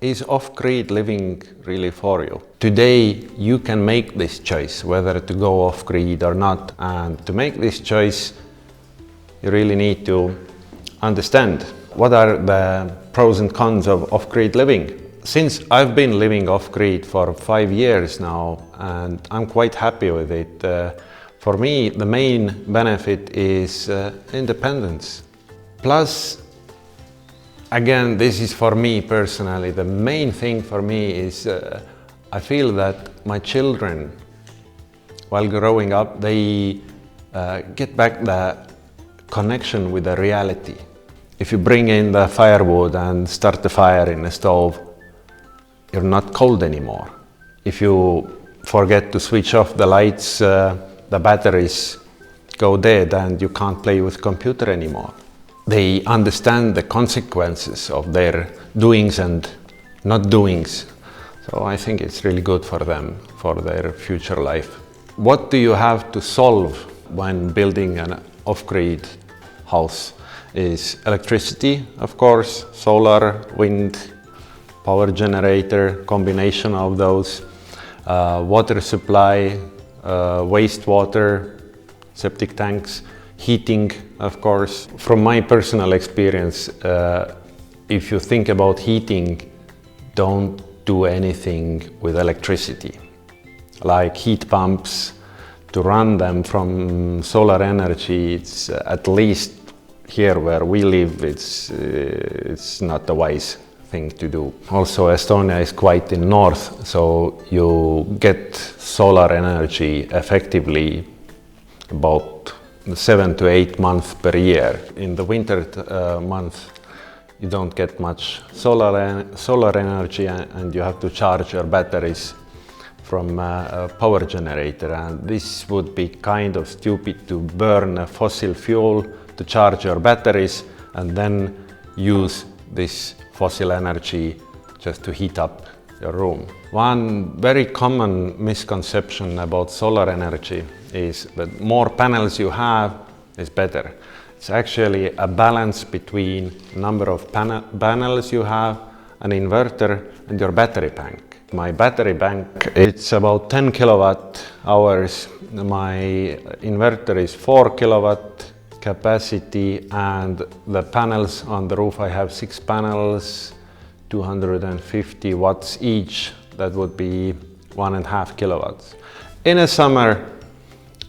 Is off-grid living really for you? Today you can make this choice whether to go off-grid or not, and to make this choice you really need to understand what are the pros and cons of off-grid living. Since I've been living off-grid for 5 years now and I'm quite happy with it, for me the main benefit is independence. Plus, again, this is for me personally, the main thing for me is I feel that my children, while growing up, they get back the connection with the reality. If you bring in the firewood and start the fire in the stove, you're not cold anymore. If you forget to switch off the lights, the batteries go dead and you can't play with computer anymore. They understand the consequences of their doings and not doings. So I think it's really good for them, for their future life. What do you have to solve when building an off-grid house? Is electricity, of course, solar, wind, power generator, combination of those, water supply, wastewater, septic tanks, heating, of course. From my personal experience, if you think about heating, don't do anything with electricity. Like heat pumps, to run them from solar energy, it's at least here where we live, it's not a wise thing to do. Also, Estonia is quite in north, so you get solar energy effectively about 7 to 8 months per year. In the winter month, you don't get much solar energy and you have to charge your batteries from a power generator, and this would be kind of stupid to burn a fossil fuel to charge your batteries and then use this fossil energy just to heat up your room. One very common misconception about solar energy is that more panels you have is better. It's actually a balance between number of panels you have, an inverter and your battery bank. My battery bank, it's about 10 kilowatt hours. My inverter is 4 kilowatt capacity, and the panels on the roof, I have 6 panels, 250 watts each. That would be 1.5 kilowatts. In a summer,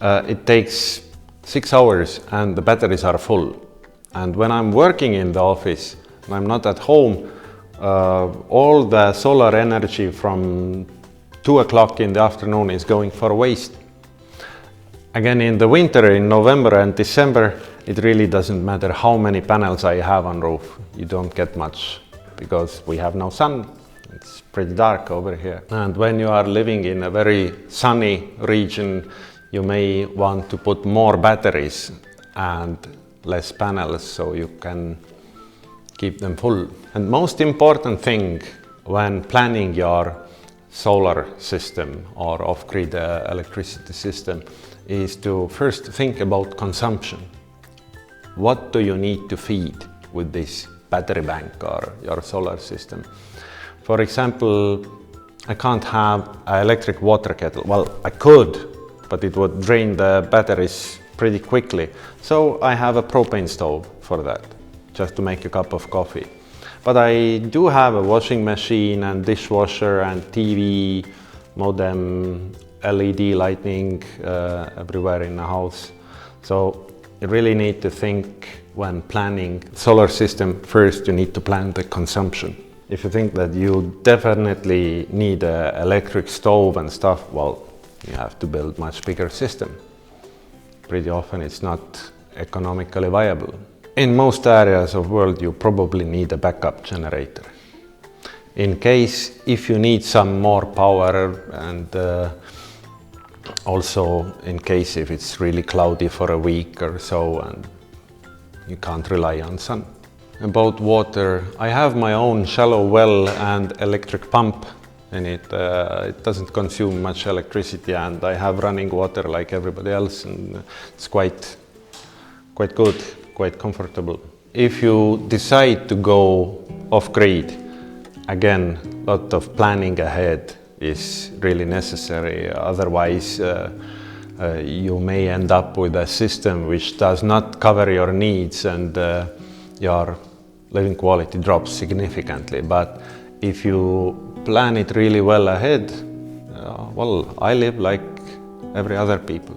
it takes 6 hours and the batteries are full. And when I'm working in the office, and I'm not at home, all the solar energy from 2 o'clock in the afternoon is going for waste. Again, in the winter, in November and December, it really doesn't matter how many panels I have on roof. You don't get much because we have no sun. It's pretty dark over here. And when you are living in a very sunny region, you may want to put more batteries and less panels so you can keep them full. And most important thing when planning your solar system or off-grid electricity system is to first think about consumption. What do you need to feed with this battery bank or your solar system? For example, I can't have an electric water kettle. Well, I could, but it would drain the batteries pretty quickly. So I have a propane stove for that, just to make a cup of coffee. But I do have a washing machine and dishwasher and TV, modem, LED lighting everywhere in the house. So you really need to think when planning solar system, first you need to plan the consumption. If you think that you definitely need an electric stove and stuff, well, you have to build much bigger system. Pretty often it's not economically viable. In most areas of the world, you probably need a backup generator. In case if you need some more power, and also in case if it's really cloudy for a week or so and you can't rely on sun. About water, I have my own shallow well and electric pump in it. It doesn't consume much electricity and I have running water like everybody else, and it's quite good, quite comfortable. If you decide to go off-grid, again, a lot of planning ahead is really necessary. Otherwise, you may end up with a system which does not cover your needs, and your living quality drops significantly. But if you plan it really well ahead, well, I live like every other people.